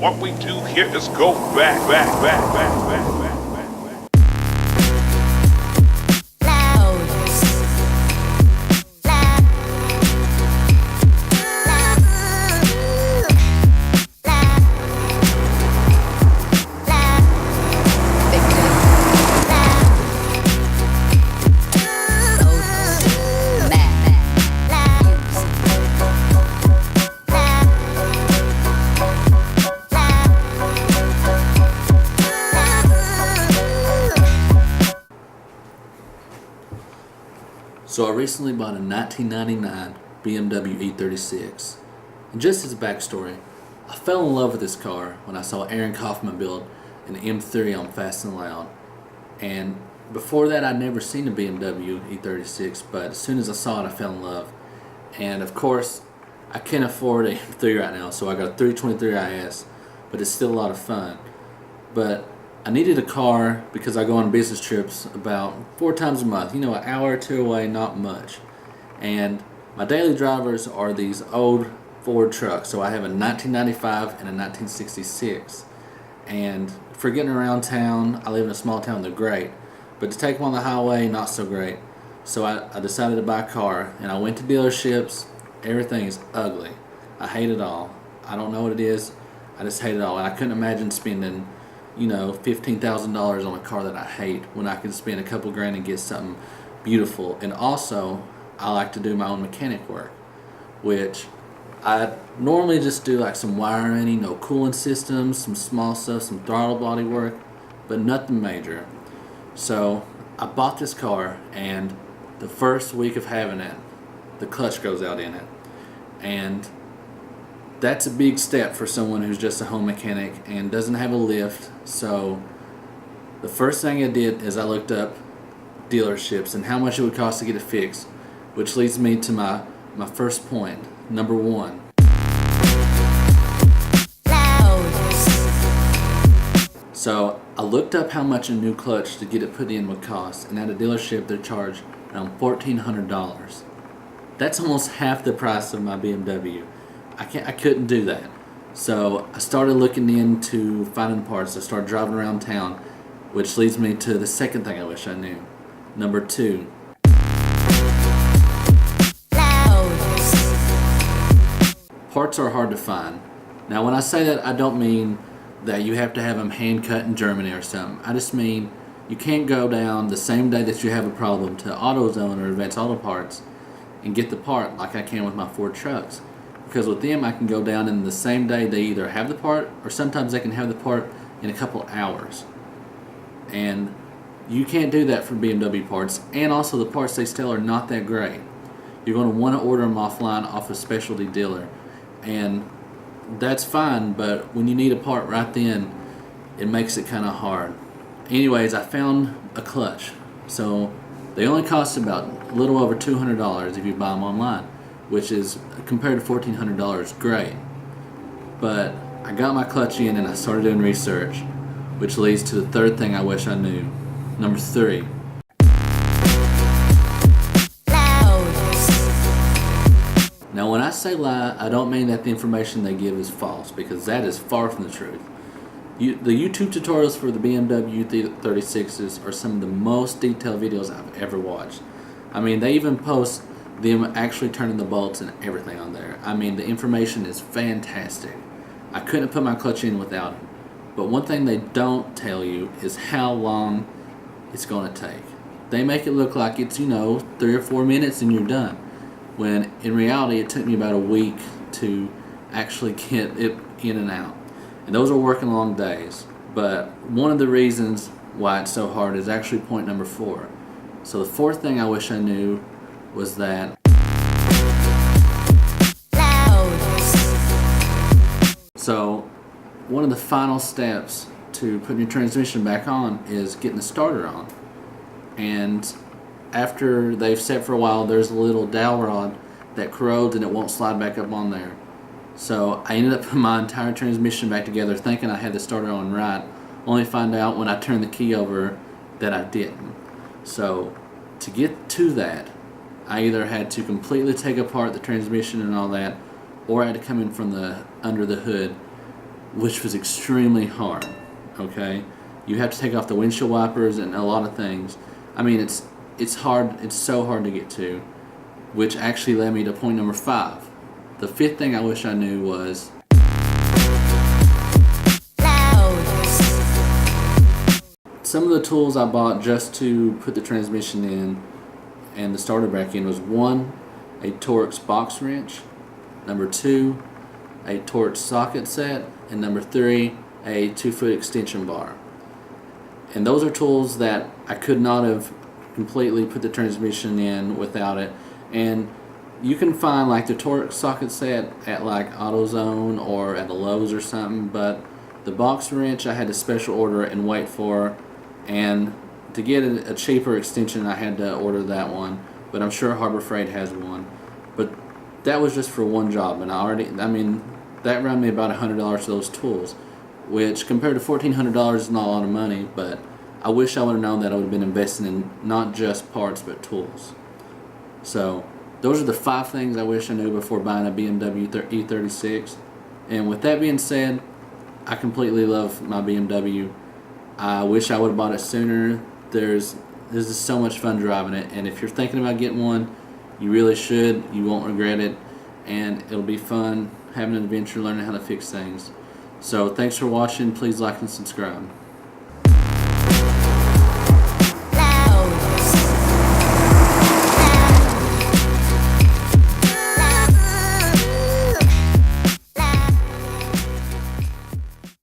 What we do here is go back, back, back, back, back, back. So I recently bought a 1999 BMW E36. And just as a backstory, I fell in love with this car when I saw Aaron Kaufman build an M3 on Fast and Loud. And before that I'd never seen a BMW E36, but as soon as I saw it I fell in love. And of course I can't afford an M3 right now, so I got a 323 IS, but it's still a lot of fun. But I needed a car because I go on business trips about 4 times a month, an hour or 2 away, not much. And my daily drivers are these old Ford trucks. So I have a 1995 and a 1966. And for getting around town, I live in a small town, they're great. But to take them on the highway, not so great. So I decided to buy a car, and I went to dealerships. Everything is ugly. I hate it all. I don't know what it is. I just hate it all. And I couldn't imagine spending $15,000 on a car that I hate when I can spend a couple grand and get something beautiful. And also, I like to do my own mechanic work, which I normally just do like some wiring, cooling systems, some small stuff, some throttle body work, but nothing major. So I bought this car, and the first week of having it, the clutch goes out in it. And that's a big step for someone who's just a home mechanic and doesn't have a lift. So the first thing I did is I looked up dealerships and how much it would cost to get it fixed, which leads me to my first point. Number 1. So I looked up how much a new clutch to get it put in would cost, and at a dealership they charge around $1,400. That's almost half the price of my BMW. I couldn't do that. So I started looking into finding parts. I started driving around town, which leads me to the second thing I wish I knew. Number 2. Parts are hard to find. Now when I say that, I don't mean that you have to have them hand cut in Germany or something. I just mean you can't go down the same day that you have a problem to AutoZone or Advanced Auto Parts and get the part like I can with my Ford trucks. Because with them I can go down in the same day they either have the part, or sometimes they can have the part in a couple hours. And you can't do that for BMW parts, and also the parts they sell are not that great. You're going to want to order them offline off a specialty dealer, and that's fine, but when you need a part right then, it makes it kind of hard. Anyways, I found a clutch. So they only cost about a little over $200 if you buy them online, which is, compared to $1,400, great. But I got my clutch in and I started doing research, which leads to the third thing I wish I knew. Number 3. Now when I say lie, I don't mean that the information they give is false, because that is far from the truth. The YouTube tutorials for the BMW E36s are some of the most detailed videos I've ever watched. I mean, they even post them actually turning the bolts and everything on there. I mean, the information is fantastic. I couldn't put my clutch in without it. But one thing they don't tell you is how long it's going to take. They make it look like it's, 3 or 4 minutes and you're done, when in reality it took me about a week to actually get it in and out. And those are working long days. But one of the reasons why it's so hard is actually point number 4. So the fourth thing I wish I knew was that one of the final steps to putting your transmission back on is getting the starter on. And after they've set for a while, there's a little dowel rod that corrodes and it won't slide back up on there. So I ended up putting my entire transmission back together thinking I had the starter on right, only to find out when I turned the key over that I didn't. So to get to that, I either had to completely take apart the transmission and all that, or I had to come in from under the hood which was extremely hard. Okay, you have to take off the windshield wipers and a lot of things. I mean, it's hard. It's so hard to get to, which actually led me to point number 5. The 5th thing I wish I knew was some of the tools I bought just to put the transmission in and the starter back in was 1, a Torx box wrench, number 2, a Torx socket set, and number 3, a 2-foot extension bar. And those are tools that I could not have completely put the transmission in without it. And you can find like the Torx socket set at like AutoZone or at a Lowe's or something, but the box wrench I had to special order and wait for, and to get a cheaper extension I had to order that one, but I'm sure Harbor Freight has one. But that was just for one job, and that ran me about $100 for those tools, which compared to $1,400 is not a lot of money, but I wish I would have known that I would have been investing in not just parts but tools. So those are the 5 things I wish I knew before buying a BMW E36. And with that being said, I completely love my BMW. I wish I would have bought it sooner. This is so much fun driving it, and if you're thinking about getting one, you really should. You won't regret it, and it'll be fun having an adventure learning how to fix things. So thanks for watching. Please like and subscribe.